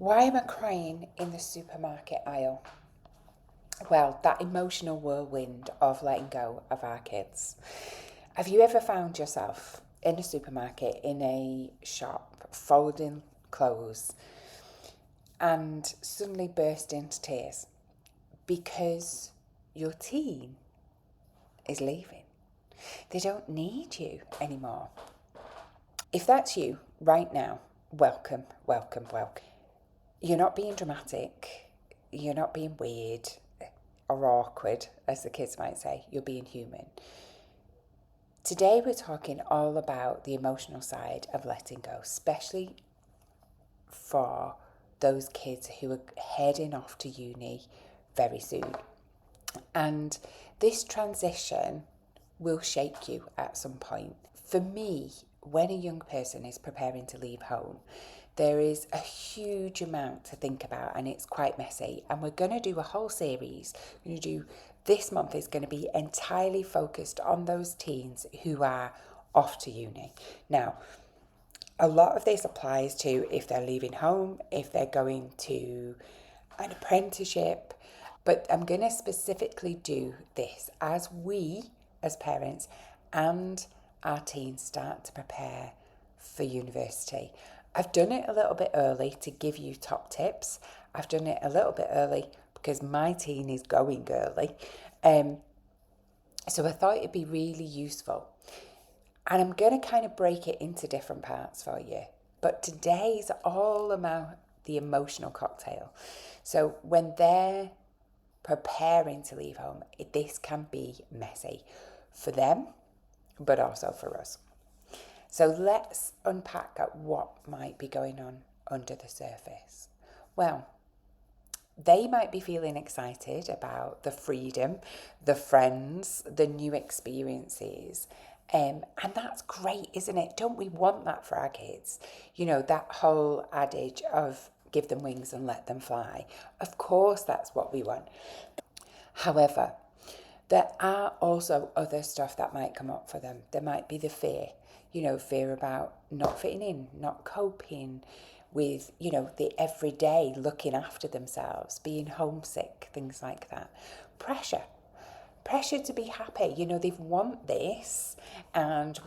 Why am I crying in the supermarket aisle? Well, that emotional whirlwind of letting go of our kids. Have you ever found yourself in a supermarket, in a shop, folding clothes, and suddenly burst into tears because your teen is leaving? They don't need you anymore. If that's you right now, welcome, welcome, welcome. You're not being dramatic, you're not being weird or awkward, as the kids might say, you're being human. Today, we're talking all about the emotional side of letting go, especially for those kids who are heading off to uni very soon. And this transition will shake you at some point. For me, when a young person is preparing to leave home, there is a huge amount to think about and it's quite messy. And we're going to do a whole series. We're going to do this month is going to be entirely focused on those teens who are off to uni. Now, a lot of this applies to if they're leaving home, if they're going to an apprenticeship, but I'm going to specifically do this as we, as parents, and our teens start to prepare for university. I've done it a little bit early to give you top tips. I've done it a little bit early because my teen is going early. So I thought it'd be really useful. And I'm going to kind of break it into different parts for you. But today's all about the emotional cocktail. So when they're preparing to leave home, this can be messy for them, but also for us. So let's unpack at what might be going on under the surface. Well, they might be feeling excited about the freedom, the friends, the new experiences. And that's great, isn't it? Don't we want that for our kids? You know, that whole adage of give them wings and let them fly. Of course, that's what we want. However, there are also other stuff that might come up for them. There might be the fear, fear about not fitting in, not coping with, the everyday looking after themselves, being homesick, things like that. Pressure. Pressure to be happy. They want this and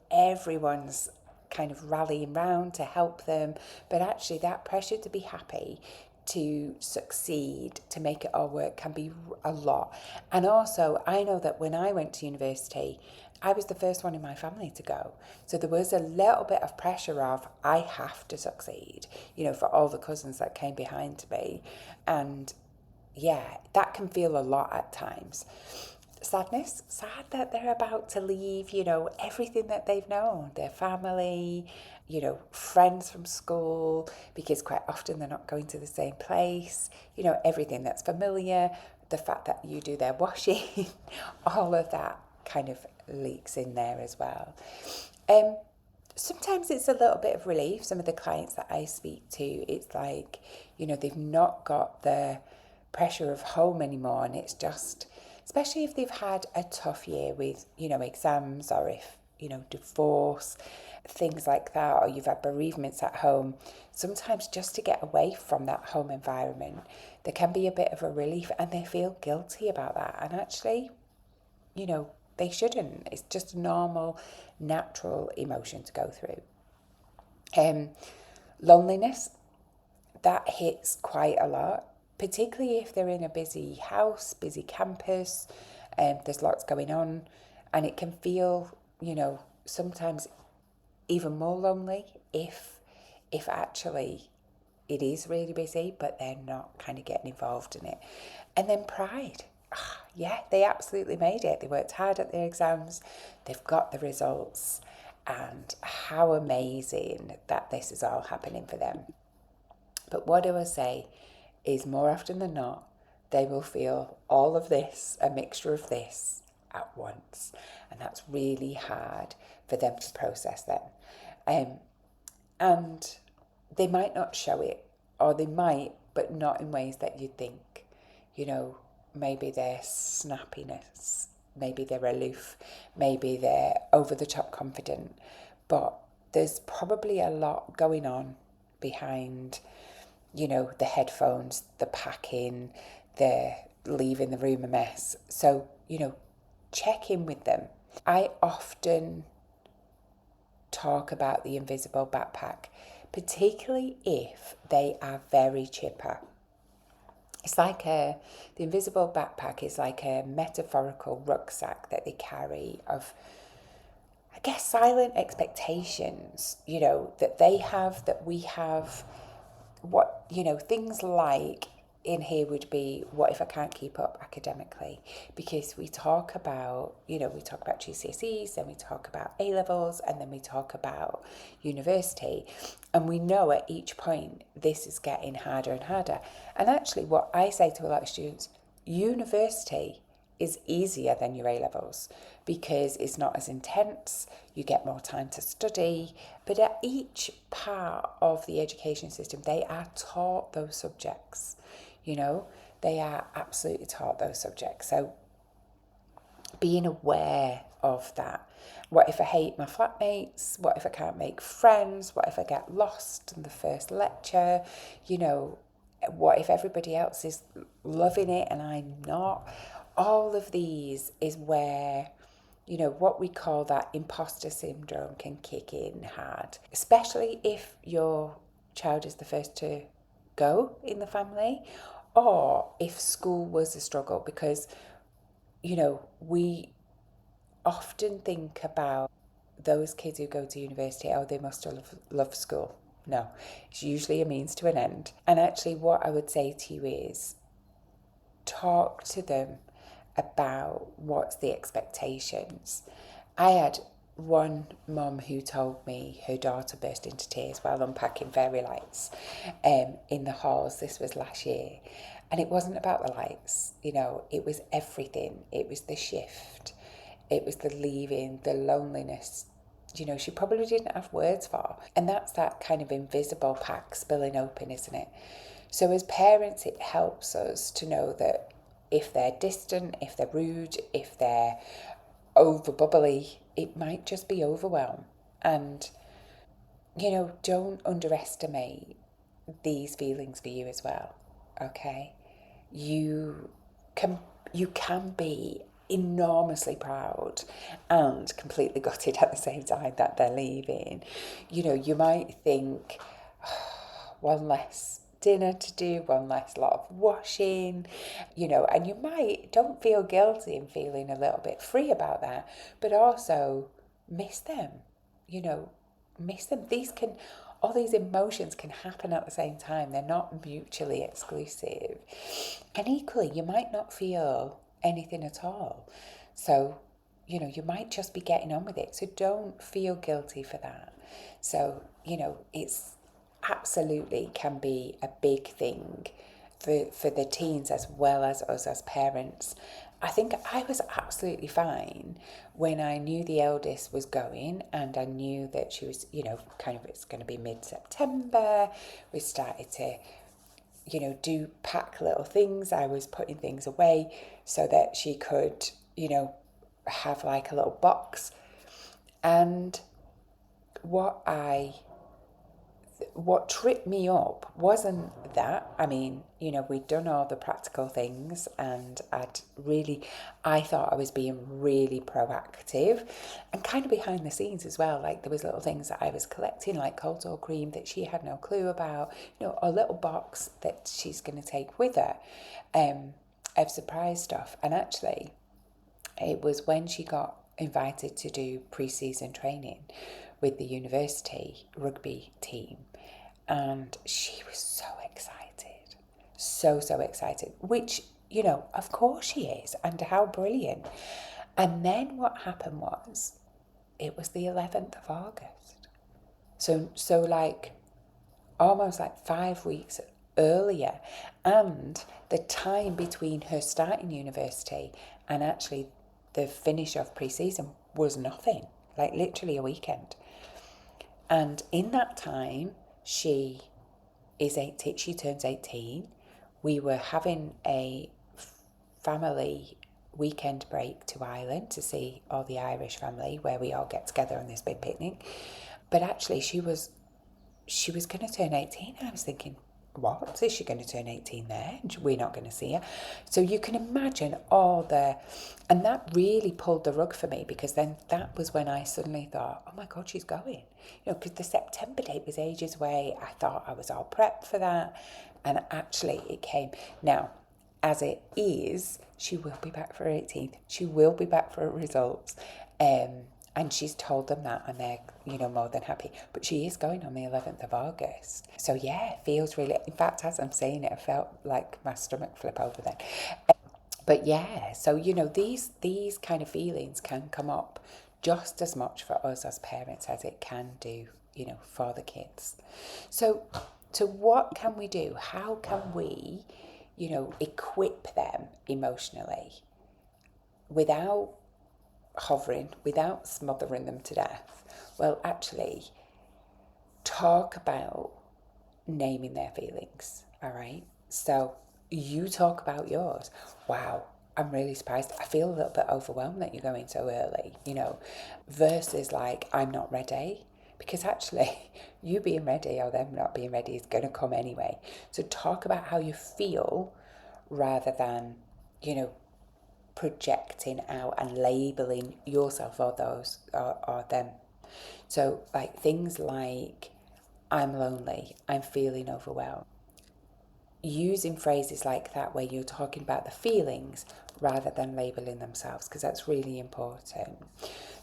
everyone's kind of rallying round to help them. But actually, that pressure to be happy, to succeed, to make it all work can be a lot. And also, I know that when I went to university, I was the first one in my family to go. So there was a little bit of pressure of, I have to succeed, for all the cousins that came behind me. And yeah, that can feel a lot at times. Sadness, sad that they're about to leave, everything that they've known, their family, friends from school, because quite often they're not going to the same place, everything that's familiar, the fact that you do their washing, all of that kind of leaks in there as well. Sometimes it's a little bit of relief. Some of the clients that I speak to, it's like, they've not got the pressure of home anymore, and it's just, especially if they've had a tough year with, exams, or if, divorce, things like that, or you've had bereavements at home, sometimes just to get away from that home environment, there can be a bit of a relief, and they feel guilty about that. And actually, they shouldn't. It's just a normal, natural emotion to go through. Loneliness, that hits quite a lot, particularly if they're in a busy house, busy campus, there's lots going on, and it can feel, sometimes even more lonely if actually it is really busy, but they're not kind of getting involved in it. And then pride. Yeah, they absolutely made it. They worked hard at their exams, they've got the results, and how amazing that this is all happening for them. But what I will say is more often than not, they will feel all of this, a mixture of this at once. And that's really hard for them to process then. And they might not show it, or they might, but not in ways that you think. Maybe their snappiness, maybe they're aloof, maybe they're over the top confident, but there's probably a lot going on behind, the headphones, the packing, the leaving the room a mess. So, check in with them. I often talk about the invisible backpack, particularly if they are very chipper. It's like the invisible backpack is like a metaphorical rucksack that they carry of, I guess, silent expectations, that they have, that we have. What, things like in here would be, what if I can't keep up academically? Because we talk about, we talk about GCSEs, then we talk about A levels, and then we talk about university. And we know at each point this is getting harder and harder. And actually, what I say to a lot of students, university is easier than your A levels because it's not as intense, you get more time to study, but at each part of the education system, they are taught those subjects, they are absolutely taught those subjects. So being aware of that. What if I hate my flatmates? What if I can't make friends? What if I get lost in the first lecture? What if everybody else is loving it and I'm not? All of these is where, what we call that imposter syndrome can kick in hard, especially if your child is the first to go in the family, or if school was a struggle, because, we often think about those kids who go to university, oh, they must love school. No, it's usually a means to an end. And actually, what I would say to you is talk to them about what's the expectations. I had one mum who told me her daughter burst into tears while unpacking fairy lights in the halls. This was last year. And it wasn't about the lights, it was everything. It was the shift. It was the leaving, the loneliness, she probably didn't have words for. And that's that kind of invisible pack spilling open, isn't it? So as parents, it helps us to know that if they're distant, if they're rude, if they're over bubbly, it might just be overwhelm. And, don't underestimate these feelings for you as well, okay? You can be enormously proud and completely gutted at the same time that they're leaving. You might think, oh, one less dinner to do, one less lot of washing, and you don't feel guilty in feeling a little bit free about that, but also miss them, miss them. All these emotions can happen at the same time. They're not mutually exclusive. And equally, you might not feel anything at all. So, you might just be getting on with it. So don't feel guilty for that. So, it's absolutely can be a big thing for the teens as well as us as parents. I think I was absolutely fine when I knew the eldest was going and I knew that she was, it's going to be mid-September. We started to, do pack little things. I was putting things away so that she could, have like a little box. And what tripped me up wasn't that. I mean, we'd done all the practical things and I thought I was being really proactive and kind of behind the scenes as well. Like there was little things that I was collecting, like cold sore cream that she had no clue about, a little box that she's going to take with her of surprise stuff. And actually, it was when she got invited to do pre-season training with the university rugby team, and she was so excited, so excited, which, of course she is, and how brilliant. And then what happened was, it was the 11th of August. So like almost like 5 weeks earlier, and the time between her starting university and actually the finish of pre-season was nothing, like literally a weekend. And in that time, she is 18, she turns 18. We were having a family weekend break to Ireland to see all the Irish family, where we all get together on this big picnic. But actually, she was she was going to turn 18. And I was thinking, what? Is she going to turn 18 there? We're not going to see her. So you can imagine all the... And that really pulled the rug for me, because then that was when I suddenly thought, oh my God, she's going. Because the September date was ages away. I thought I was all prepped for that. And actually it came. Now, as it is, she will be back for her 18th. She will be back for her results. And she's told them that, and they're, more than happy. But she is going on the 11th of August. So yeah, it feels really... In fact, as I'm saying it, I felt like my stomach flip over then. But yeah, so, these kind of feelings can come up just as much for us as parents as it can do, for the kids. So what can we do? How can we, equip them emotionally without hovering, without smothering them to death? Well, actually, talk about naming their feelings, all right? So you talk about yours. Wow, I'm really surprised. I feel a little bit overwhelmed that you're going so early, versus like, I'm not ready. Because actually, you being ready or them not being ready is going to come anyway. So talk about how you feel rather than, projecting out and labeling yourself or those or them. So like things like, I'm lonely, I'm feeling overwhelmed. Using phrases like that where you're talking about the feelings rather than labeling themselves, because that's really important.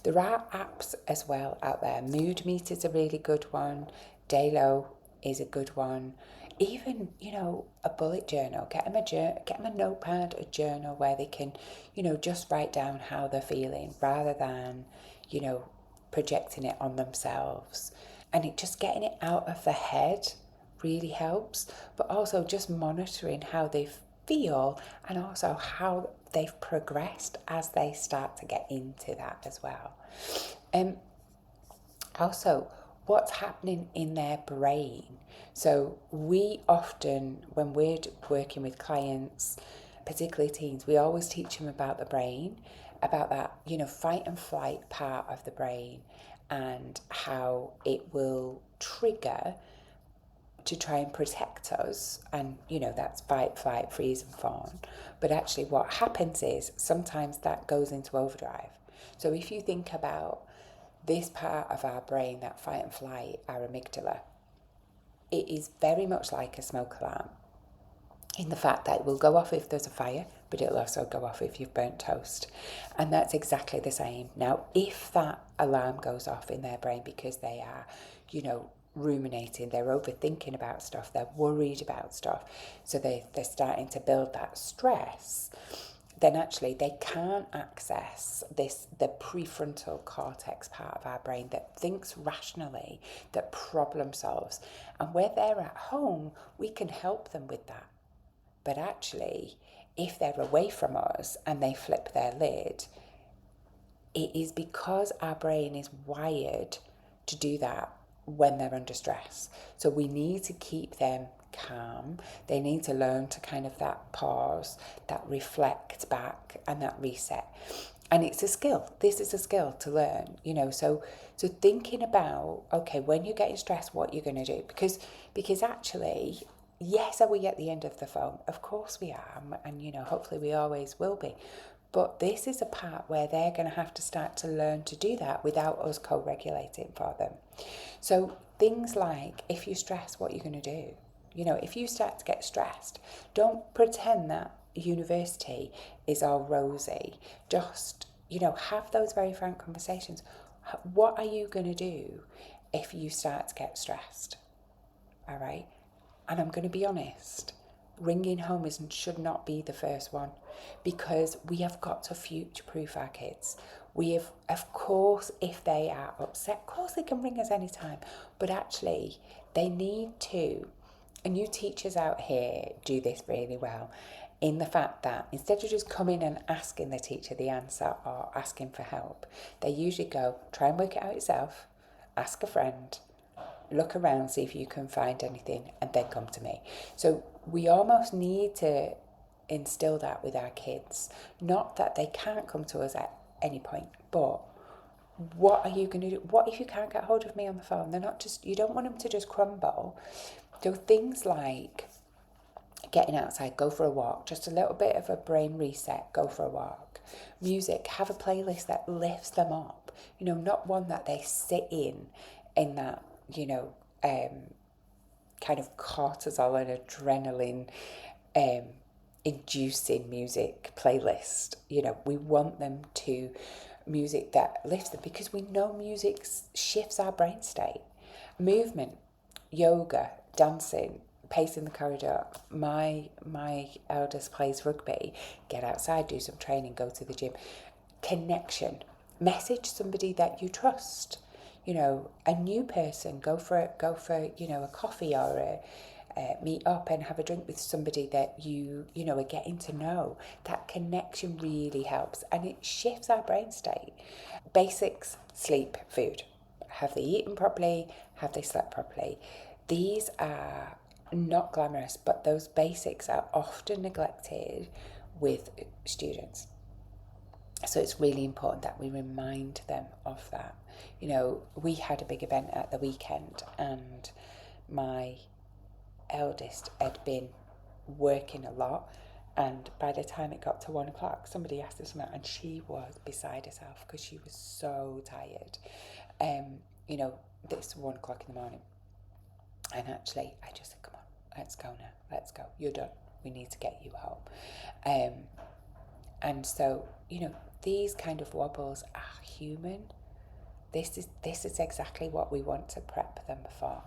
There are apps as well out there. Mood Meter is a really good one. Daylo is a good one. Even, a bullet journal. Get them a notepad, a journal where they can, just write down how they're feeling rather than, projecting it on themselves. And just getting it out of the head really helps, but also just monitoring how they feel and also how they've progressed as they start to get into that as well. Also, what's happening in their brain. So we often, when we're working with clients, particularly teens, we always teach them about the brain, about that, fight and flight part of the brain, and how it will trigger to try and protect us. And, that's fight, flight, freeze and fawn. But actually what happens is sometimes that goes into overdrive. So if you think about this part of our brain, that fight and flight, our amygdala, it is very much like a smoke alarm in the fact that it will go off if there's a fire, but it'll also go off if you've burnt toast. And that's exactly the same. Now, if that alarm goes off in their brain because they are, ruminating, they're overthinking about stuff, they're worried about stuff, so they're starting to build that stress, then actually they can't access the prefrontal cortex part of our brain that thinks rationally, that problem solves. And where they're at home, we can help them with that. But actually, if they're away from us and they flip their lid, it is because our brain is wired to do that when they're under stress. So we need to keep them calm. They need to learn to kind of that pause, that reflect back and that reset. And it's a skill. This is a skill to learn, so thinking about, okay, when you're getting stressed, what you're going to do, because actually, yes, are we at the end of the phone? Of course we are, and hopefully we always will be. But this is a part where they're going to have to start to learn to do that without us co-regulating for them. So things like, if you stress, what you're going to do. If you start to get stressed, don't pretend that university is all rosy. Just, have those very frank conversations. What are you going to do if you start to get stressed? All right? And I'm going to be honest, ringing home should not be the first one, because we have got to future-proof our kids. We have, of course, if they are upset, of course they can ring us anytime, but actually they need to, and you teachers out here do this really well, in the fact that instead of just coming and asking the teacher the answer or asking for help, they usually go, try and work it out yourself, ask a friend, look around, see if you can find anything, and then come to me. So we almost need to instill that with our kids. Not that they can't come to us at any point, but What are you going to do? What if you can't get hold of me on the phone? They're not just, you don't want them to just crumble. So things like getting outside, go for a walk, just a little bit of a brain reset, go for a walk. Music, have a playlist that lifts them up, not one that they sit in that, kind of cortisol and adrenaline inducing music playlist. We want them to music that lifts them, because we know music shifts our brain state. Movement, yoga, dancing, pacing the corridor. My eldest plays rugby. Get outside, do some training, go to the gym. Connection, message somebody that you trust. A new person, go for a coffee or meet up and have a drink with somebody that you are getting to know. That connection really helps, and it shifts our brain state. Basics: sleep, food. Have they eaten properly? Have they slept properly? These are not glamorous, but those basics are often neglected with students. So it's really important that we remind them of that. We had a big event at the weekend, and my eldest had been working a lot, and by the time it got to 1 o'clock, somebody asked her something, and she was beside herself because she was so tired. This 1 o'clock in the morning, and actually I just said, come on, let's go now, let's go, you're done, we need to get you home. And so, these kind of wobbles are human. This is exactly what we want to prep them for.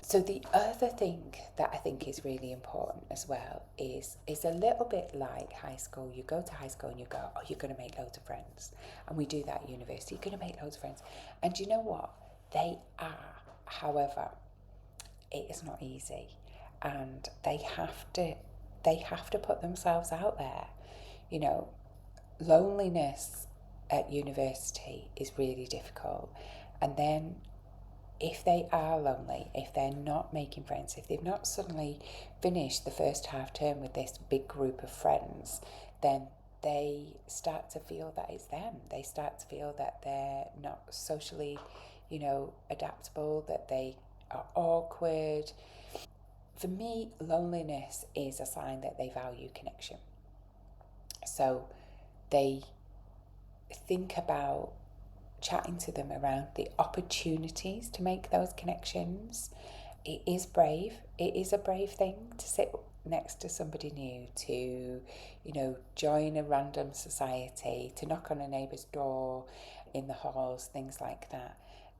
So the other thing that I think is really important as well is a little bit like high school. You go to high school and you go, oh, you're going to make loads of friends. And we do that at university. You're going to make loads of friends. And you know what? They are. However, it is not easy. And they have to put themselves out there. Loneliness at university is really difficult. And then if they are lonely, if they're not making friends, if they've not suddenly finished the first half term with this big group of friends, then they start to feel that it's them. They start to feel that they're not socially, adaptable, that they are awkward. For me, loneliness is a sign that they value connection. So they think about chatting to them around the opportunities to make those connections. It is brave. It is a brave thing to sit next to somebody new, to, join a random society, to knock on a neighbour's door in the halls, things like that.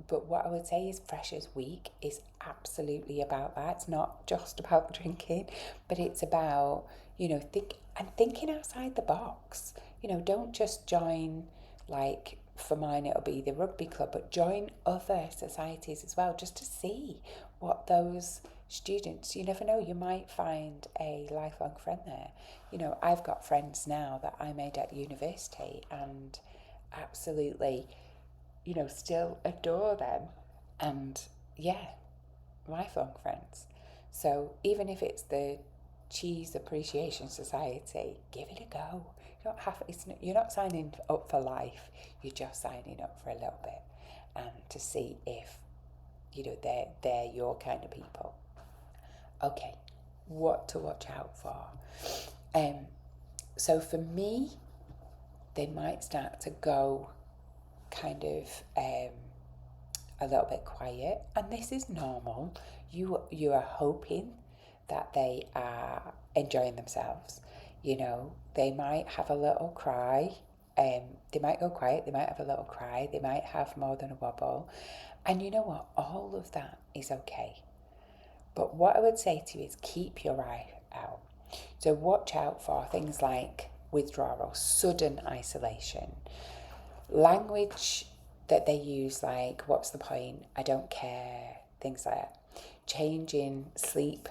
But what I would say is Freshers Week is absolutely about that. It's not just about drinking, but it's about, thinking outside the box. Don't just join, like, for mine it'll be the rugby club, but join other societies as well, just to see what those students, you never know, you might find a lifelong friend there. I've got friends now that I made at university, and absolutely, still adore them, and yeah, lifelong friends. So even if it's the Cheese Appreciation Society, give it a go. You don't have, you're not signing up for life, you're just signing up for a little bit, and to see if they're your kind of people. Okay, what to watch out for. So for me, they might start to go kind of a little bit quiet, and this is normal. You are hoping that they are enjoying themselves. They might have a little cry. They might go quiet. They might have a little cry. They might have more than a wobble, and you know what? All of that is okay. But what I would say to you is keep your eye out. So watch out for things like withdrawal, sudden isolation, language that they use, like, what's the point, I don't care, things like that. Change in sleep,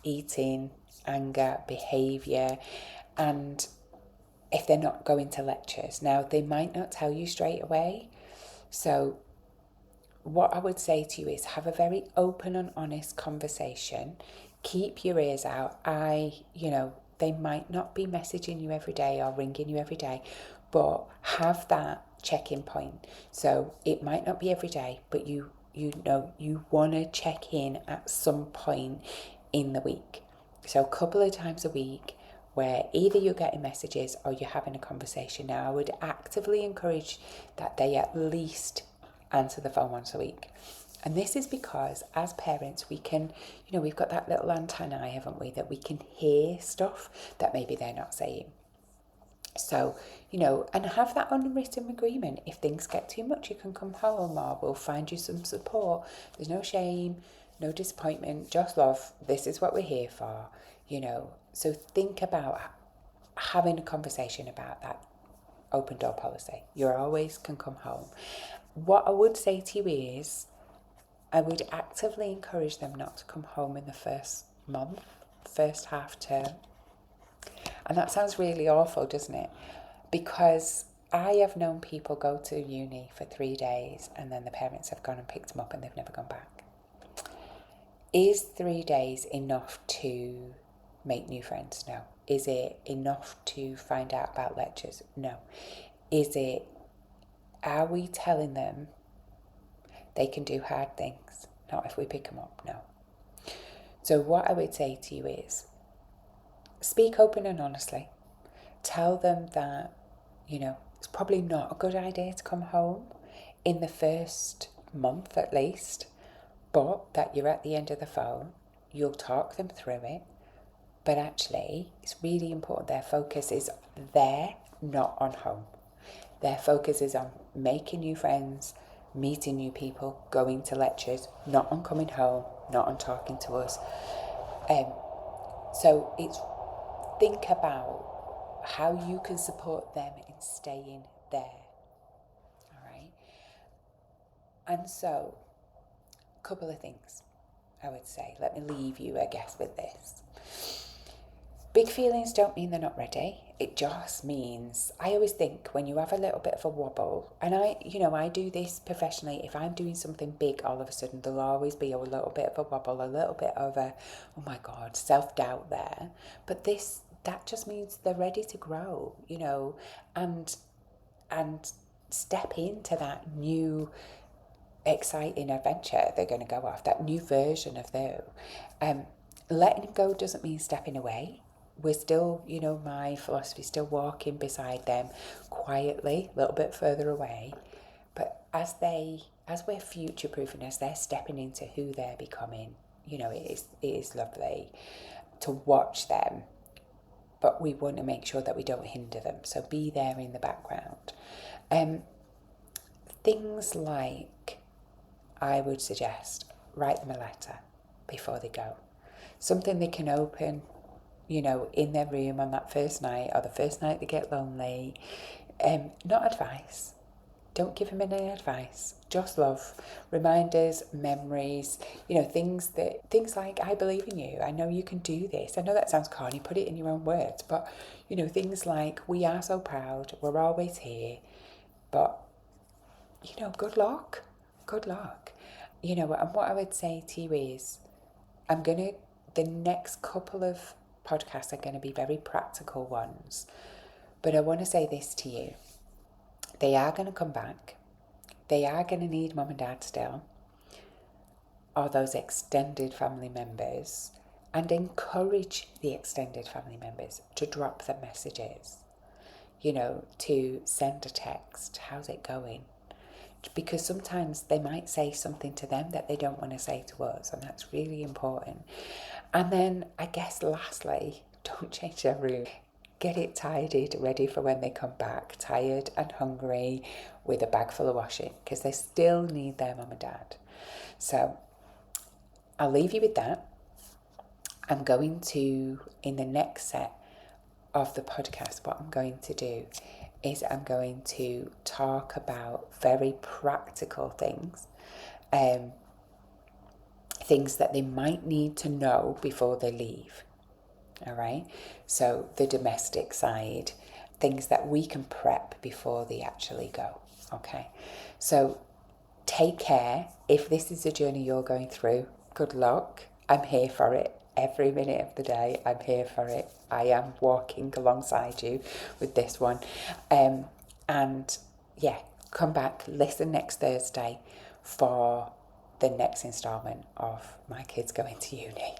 eating, anger, behaviour, and if they're not going to lectures. Now, they might not tell you straight away. So what I would say to you is have a very open and honest conversation. Keep your ears out. They might not be messaging you every day or ringing you every day, but have that check-in point. So it might not be every day, but you know you want to check in at some point in the week. So a couple of times a week where either you're getting messages or you're having a conversation. Now, I would actively encourage that they at least answer the phone once a week. And this is because as parents, we can, we've got that little antennae, haven't we, that we can hear stuff that maybe they're not saying. So, and have that unwritten agreement. If things get too much, you can come home, or we'll find you some support. There's no shame, no disappointment, just love. This is what we're here for, So think about having a conversation about that open door policy. You always can come home. What I would say to you is, I would actively encourage them not to come home in the first month, first half term. And that sounds really awful, doesn't it? Because I have known people go to uni for 3 days and then the parents have gone and picked them up and they've never gone back. Is 3 days enough to make new friends? No. Is it enough to find out about lectures? No. Are we telling them they can do hard things? Not if we pick them up, no. So what I would say to you is, speak open and honestly. Tell them that, it's probably not a good idea to come home in the first month at least, but that you're at the end of the phone, you'll talk them through it. But actually, it's really important their focus is there, not on home. Their focus is on making new friends, meeting new people, going to lectures, not on coming home, not on talking to us. So think about how you can support them in staying there. All right. And so, a couple of things I would say. Let me leave you, I guess, with this. Big feelings don't mean they're not ready. It just means, I always think when you have a little bit of a wobble, and I do this professionally, if I'm doing something big, all of a sudden there'll always be a little bit of a wobble, a little bit of a, oh my God, self-doubt there. But that just means they're ready to grow, and step into that new exciting adventure they're going to go off, that new version of them. Letting go doesn't mean stepping away. We're still, my philosophy, still walking beside them quietly, a little bit further away. But as we're future-proofing, as they're stepping into who they're becoming, it is lovely to watch them. But we want to make sure that we don't hinder them. So be there in the background. Things like, I would suggest, write them a letter before they go. Something they can open, in their room on that first night, or the first night they get lonely. Not advice. Don't give them any advice. Just love, reminders, memories, things like, I believe in you. I know you can do this. I know that sounds corny, put it in your own words, but, things like, we are so proud, we're always here, but, good luck. And what I would say to you is, the next couple of podcasts are going to be very practical ones, but I want to say this to you. They are going to come back. They are going to need mum and dad still, or those extended family members, and encourage the extended family members to drop the messages, to send a text, how's it going? Because sometimes they might say something to them that they don't want to say to us, and that's really important. And then, I guess, lastly, don't change their room. Get it tidied, ready for when they come back, tired and hungry, with a bag full of washing, because they still need their mum and dad. So, I'll leave you with that. I'm going to, in the next set of the podcast, what I'm going to do is I'm going to talk about very practical things, things that they might need to know before they leave. All right. So the domestic side, things that we can prep before they actually go. Okay. So take care. If this is a journey you're going through, good luck. I'm here for it. Every minute of the day, I'm here for it. I am walking alongside you with this one. And yeah, come back, listen next Thursday for the next instalment of my kids going to uni.